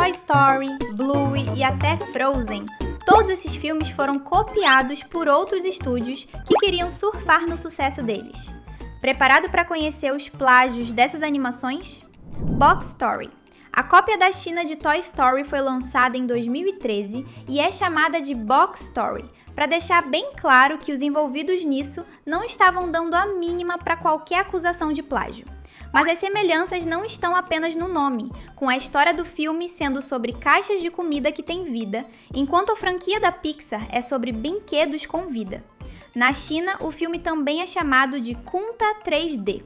Toy Story, Bluey e até Frozen. Todos esses filmes foram copiados por outros estúdios que queriam surfar no sucesso deles. Preparado para conhecer os plágios dessas animações? Box Story. A cópia da China de Toy Story foi lançada em 2013 e é chamada de Box Story, para deixar bem claro que os envolvidos nisso não estavam dando a mínima para qualquer acusação de plágio. Mas as semelhanças não estão apenas no nome, com a história do filme sendo sobre caixas de comida que têm vida, enquanto a franquia da Pixar é sobre brinquedos com vida. Na China, o filme também é chamado de Kunta 3D.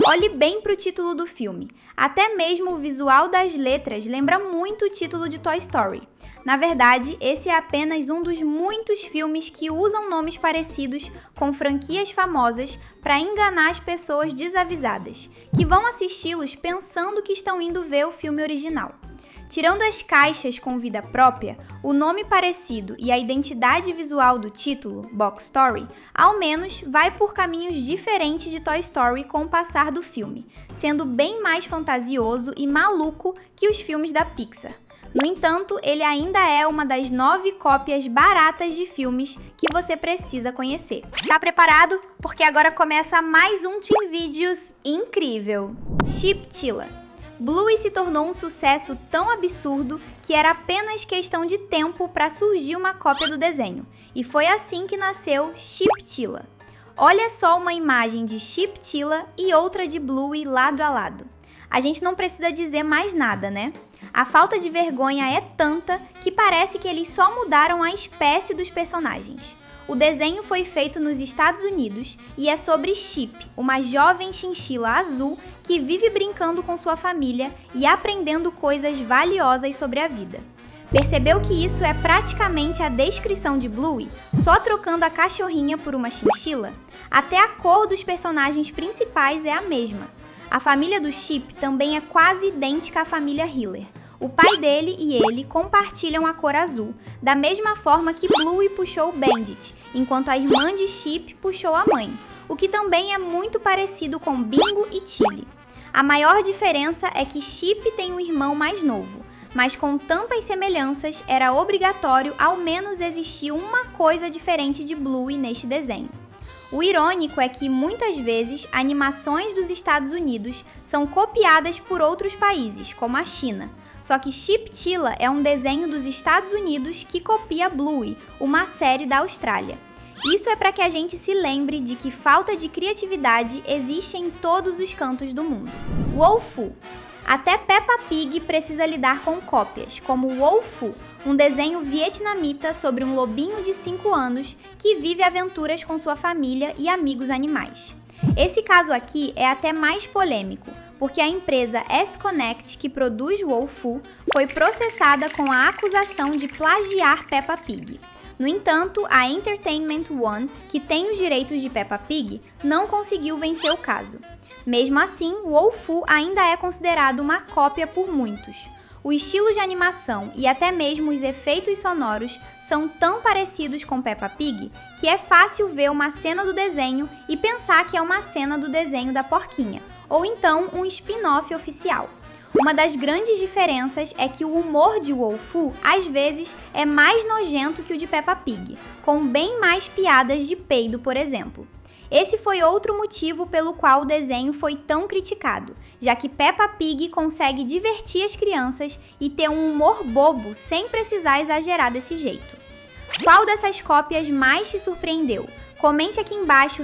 Olhe bem para o título do filme. Até mesmo o visual das letras lembra muito o título de Toy Story. Na verdade, esse é apenas um dos muitos filmes que usam nomes parecidos com franquias famosas para enganar as pessoas desavisadas, que vão assisti-los pensando que estão indo ver o filme original. Tirando as caixas com vida própria, o nome parecido e a identidade visual do título, Box Story, ao menos vai por caminhos diferentes de Toy Story com o passar do filme, sendo bem mais fantasioso e maluco que os filmes da Pixar. No entanto, ele ainda é uma das 9 cópias baratas de filmes que você precisa conhecer. Tá preparado? Porque agora começa mais um Teen Videos incrível! Chiptila. Bluey se tornou um sucesso tão absurdo que era apenas questão de tempo para surgir uma cópia do desenho. E foi assim que nasceu Chiptila. Olha só uma imagem de Chiptila e outra de Bluey lado a lado. A gente não precisa dizer mais nada, né? A falta de vergonha é tanta que parece que eles só mudaram a espécie dos personagens. O desenho foi feito nos Estados Unidos e é sobre Chip, uma jovem chinchila azul que vive brincando com sua família e aprendendo coisas valiosas sobre a vida. Percebeu que isso é praticamente a descrição de Bluey, só trocando a cachorrinha por uma chinchila? Até a cor dos personagens principais é a mesma. A família do Chip também é quase idêntica à família Hiller. O pai dele e ele compartilham a cor azul, da mesma forma que Bluey puxou o Bandit, enquanto a irmã de Chip puxou a mãe, o que também é muito parecido com Bingo e Chili. A maior diferença é que Chip tem um irmão mais novo, mas com tantas semelhanças era obrigatório ao menos existir uma coisa diferente de Bluey neste desenho. O irônico é que, muitas vezes, animações dos Estados Unidos são copiadas por outros países, como a China. Só que Chiptila é um desenho dos Estados Unidos que copia Bluey, uma série da Austrália. Isso é para que a gente se lembre de que falta de criatividade existe em todos os cantos do mundo. Wolfu. Até Peppa Pig precisa lidar com cópias, como Wolfu, um desenho vietnamita sobre um lobinho de 5 anos que vive aventuras com sua família e amigos animais. Esse caso aqui é até mais polêmico, porque a empresa S-Connect, que produz Wolfu, foi processada com a acusação de plagiar Peppa Pig. No entanto, a Entertainment One, que tem os direitos de Peppa Pig, não conseguiu vencer o caso. Mesmo assim, Wolfu ainda é considerado uma cópia por muitos. O estilo de animação e até mesmo os efeitos sonoros são tão parecidos com Peppa Pig que é fácil ver uma cena do desenho e pensar que é uma cena do desenho da porquinha, ou então um spin-off oficial. Uma das grandes diferenças é que o humor de Wolfu, às vezes, é mais nojento que o de Peppa Pig, com bem mais piadas de peido, por exemplo. Esse foi outro motivo pelo qual o desenho foi tão criticado, já que Peppa Pig consegue divertir as crianças e ter um humor bobo sem precisar exagerar desse jeito. Qual dessas cópias mais te surpreendeu? Comente aqui embaixo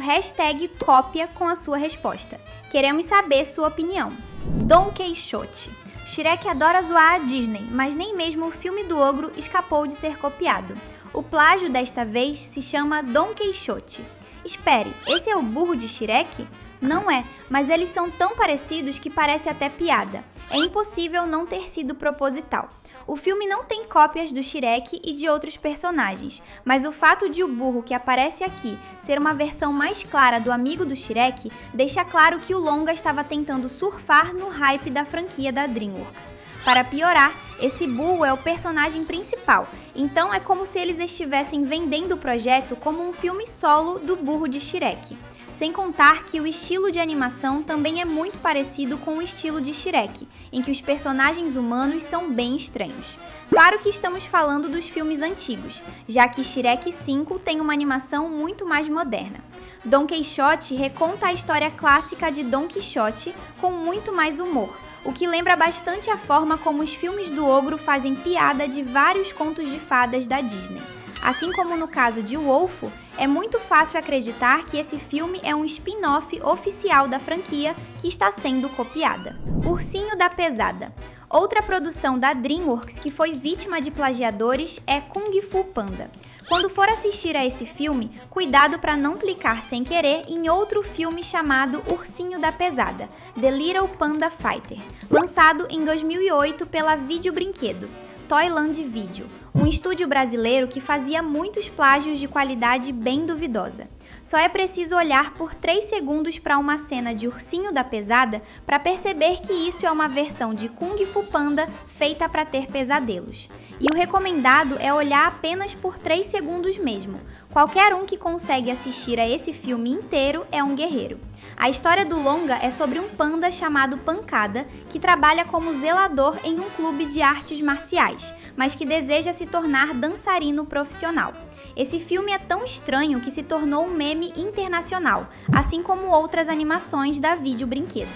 #cópia com a sua resposta. Queremos saber sua opinião. Don Quixote. Shrek adora zoar a Disney, mas nem mesmo o filme do ogro escapou de ser copiado. O plágio desta vez se chama Don Quixote. Espere, esse é o burro de Shrek? Não é, mas eles são tão parecidos que parece até piada. É impossível não ter sido proposital. O filme não tem cópias do Shrek e de outros personagens, mas o fato de o burro que aparece aqui ser uma versão mais clara do amigo do Shrek deixa claro que o longa estava tentando surfar no hype da franquia da DreamWorks. Para piorar, esse burro é o personagem principal, então é como se eles estivessem vendendo o projeto como um filme solo do burro de Shrek. Sem contar que o estilo de animação também é muito parecido com o estilo de Shrek, em que os personagens humanos são bem estranhos. Claro que estamos falando dos filmes antigos, já que Shrek 5 tem uma animação muito mais moderna. Don Quixote reconta a história clássica de Don Quixote com muito mais humor, o que lembra bastante a forma como os filmes do ogro fazem piada de vários contos de fadas da Disney. Assim como no caso de Wolfo, é muito fácil acreditar que esse filme é um spin-off oficial da franquia que está sendo copiada. Ursinho da Pesada. Outra produção da DreamWorks que foi vítima de plagiadores é Kung Fu Panda. Quando for assistir a esse filme, cuidado para não clicar sem querer em outro filme chamado Ursinho da Pesada, The Little Panda Fighter, lançado em 2008 pela Vídeo Brinquedo, Toyland Video, um estúdio brasileiro que fazia muitos plágios de qualidade bem duvidosa. Só é preciso olhar por 3 segundos para uma cena de Ursinho da Pesada para perceber que isso é uma versão de Kung Fu Panda feita para ter pesadelos. E o recomendado é olhar apenas por 3 segundos mesmo. Qualquer um que consegue assistir a esse filme inteiro é um guerreiro. A história do longa é sobre um panda chamado Pancada, que trabalha como zelador em um clube de artes marciais, mas que deseja se tornar dançarino profissional. Esse filme é tão estranho que se tornou um meme internacional, assim como outras animações da Vídeo Brinquedo.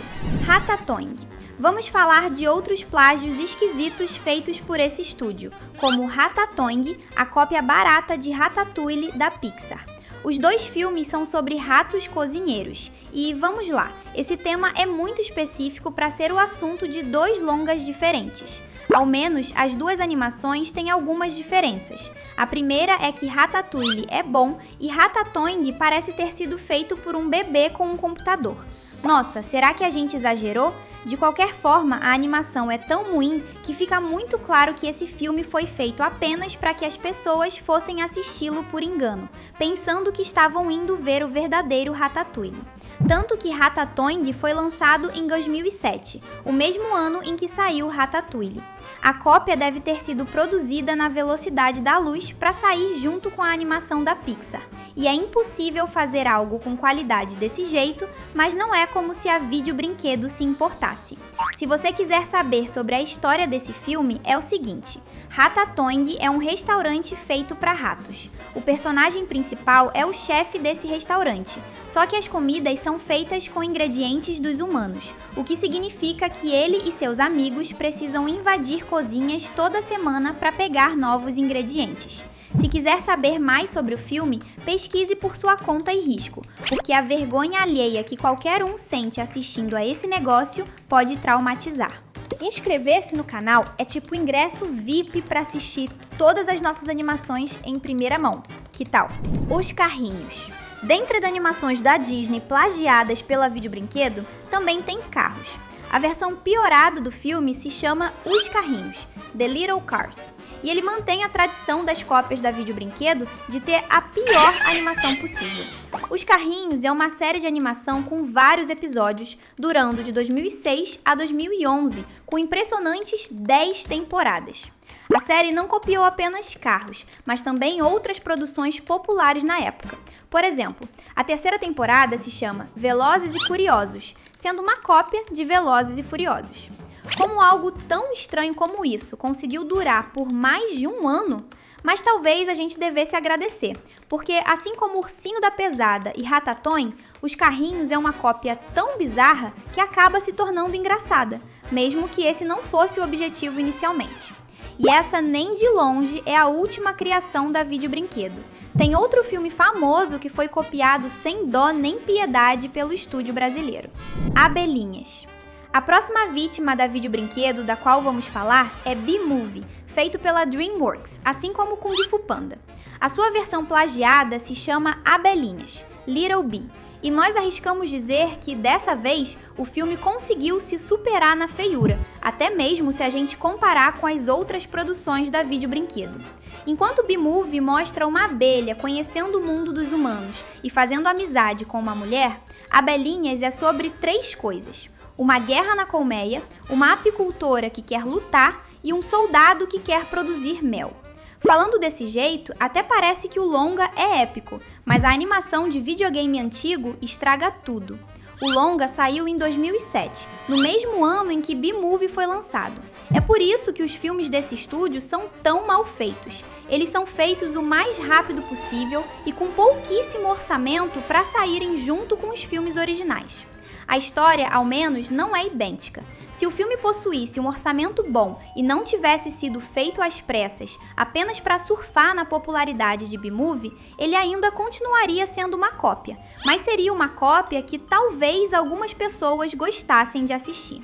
Ratatouille. Vamos falar de outros plágios esquisitos feitos por esse estúdio, como Ratatouille, a cópia barata de Ratatouille da Pixar. Os 2 filmes são sobre ratos cozinheiros. E vamos lá, esse tema é muito específico para ser o assunto de 2 longas diferentes. Ao menos, as 2 animações têm algumas diferenças. A primeira é que Ratatouille é bom e Ratatouille parece ter sido feito por um bebê com um computador. Nossa, será que a gente exagerou? De qualquer forma, a animação é tão ruim que fica muito claro que esse filme foi feito apenas para que as pessoas fossem assisti-lo por engano, pensando que estavam indo ver o verdadeiro Ratatouille. Tanto que Ratatouille foi lançado em 2007, o mesmo ano em que saiu Ratatouille. A cópia deve ter sido produzida na velocidade da luz para sair junto com a animação da Pixar. E é impossível fazer algo com qualidade desse jeito, mas não é como se a Vídeo Brinquedo se importasse. Se você quiser saber sobre a história desse filme, é o seguinte: Ratatouille é um restaurante feito para ratos. O personagem principal é o chefe desse restaurante, só que as comidas são feitas com ingredientes dos humanos, o que significa que ele e seus amigos precisam invadir cozinhas toda semana para pegar novos ingredientes. Se quiser saber mais sobre o filme, pesquise por sua conta e risco, porque a vergonha alheia que qualquer um sente assistindo a esse negócio pode traumatizar. Inscrever-se no canal é tipo ingresso VIP para assistir todas as nossas animações em primeira mão. Que tal? Os carrinhos. Dentre as animações da Disney plagiadas pela Vídeo Brinquedo, também tem carros. A versão piorada do filme se chama Os Carrinhos, The Little Cars, e ele mantém a tradição das cópias da Vídeo Brinquedo de ter a pior animação possível. Os Carrinhos é uma série de animação com vários episódios, durando de 2006 a 2011, com impressionantes 10 temporadas. A série não copiou apenas carros, mas também outras produções populares na época. Por exemplo, a 3ª temporada se chama Velozes e Curiosos, sendo uma cópia de Velozes e Furiosos. Como algo tão estranho como isso conseguiu durar por mais de um ano, mas talvez a gente devesse agradecer, porque assim como Ursinho da Pesada e Ratatouille, Os Carrinhos é uma cópia tão bizarra que acaba se tornando engraçada, mesmo que esse não fosse o objetivo inicialmente. E essa nem de longe é a última criação da Vídeo Brinquedo. Tem outro filme famoso que foi copiado sem dó nem piedade pelo estúdio brasileiro: Abelhinhas. A próxima vítima da Vídeo Brinquedo da qual vamos falar é B-Movie, feito pela DreamWorks, assim como Kung Fu Panda. A sua versão plagiada se chama Abelhinhas, Little Bee. E nós arriscamos dizer que, dessa vez, o filme conseguiu se superar na feiura, até mesmo se a gente comparar com as outras produções da Vídeo Brinquedo. Enquanto B-Movie mostra uma abelha conhecendo o mundo dos humanos e fazendo amizade com uma mulher, Abelhinhas é sobre 3 coisas: uma guerra na colmeia, uma apicultora que quer lutar e um soldado que quer produzir mel. Falando desse jeito, até parece que o longa é épico, mas a animação de videogame antigo estraga tudo. O longa saiu em 2007, no mesmo ano em que B-Movie foi lançado. É por isso que os filmes desse estúdio são tão mal feitos. Eles são feitos o mais rápido possível e com pouquíssimo orçamento para saírem junto com os filmes originais. A história, ao menos, não é idêntica. Se o filme possuísse um orçamento bom e não tivesse sido feito às pressas apenas para surfar na popularidade de B-Movie, ele ainda continuaria sendo uma cópia, mas seria uma cópia que talvez algumas pessoas gostassem de assistir.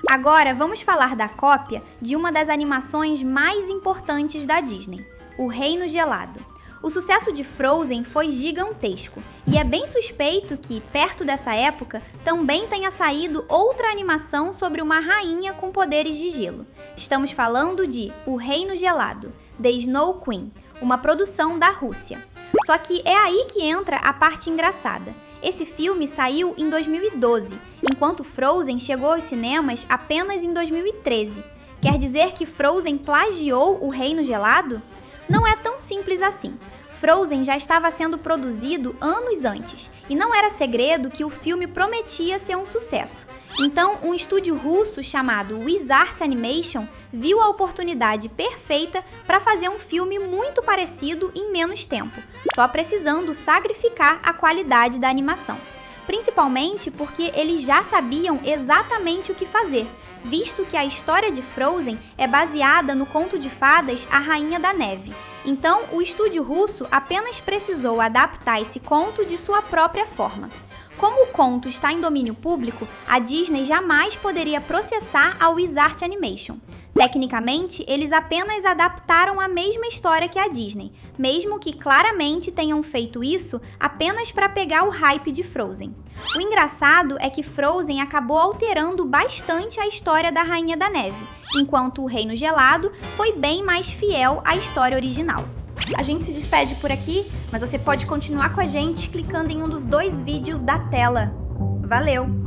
Agora vamos falar da cópia de uma das animações mais importantes da Disney, O Reino Gelado. O sucesso de Frozen foi gigantesco, e é bem suspeito que, perto dessa época, também tenha saído outra animação sobre uma rainha com poderes de gelo. Estamos falando de O Reino Gelado, The Snow Queen, uma produção da Rússia. Só que é aí que entra a parte engraçada. Esse filme saiu em 2012, enquanto Frozen chegou aos cinemas apenas em 2013. Quer dizer que Frozen plagiou O Reino Gelado? Não é tão simples assim. Frozen já estava sendo produzido anos antes, e não era segredo que o filme prometia ser um sucesso. Então, um estúdio russo chamado Wizard Animation viu a oportunidade perfeita para fazer um filme muito parecido em menos tempo, só precisando sacrificar a qualidade da animação. Principalmente porque eles já sabiam exatamente o que fazer, visto que a história de Frozen é baseada no conto de fadas A Rainha da Neve. Então, o estúdio russo apenas precisou adaptar esse conto de sua própria forma. Como o conto está em domínio público, a Disney jamais poderia processar a Wizard Animation. Tecnicamente, eles apenas adaptaram a mesma história que a Disney, mesmo que claramente tenham feito isso apenas para pegar o hype de Frozen. O engraçado é que Frozen acabou alterando bastante a história da Rainha da Neve, enquanto o Reino Gelado foi bem mais fiel à história original. A gente se despede por aqui, mas você pode continuar com a gente clicando em um dos 2 vídeos da tela. Valeu!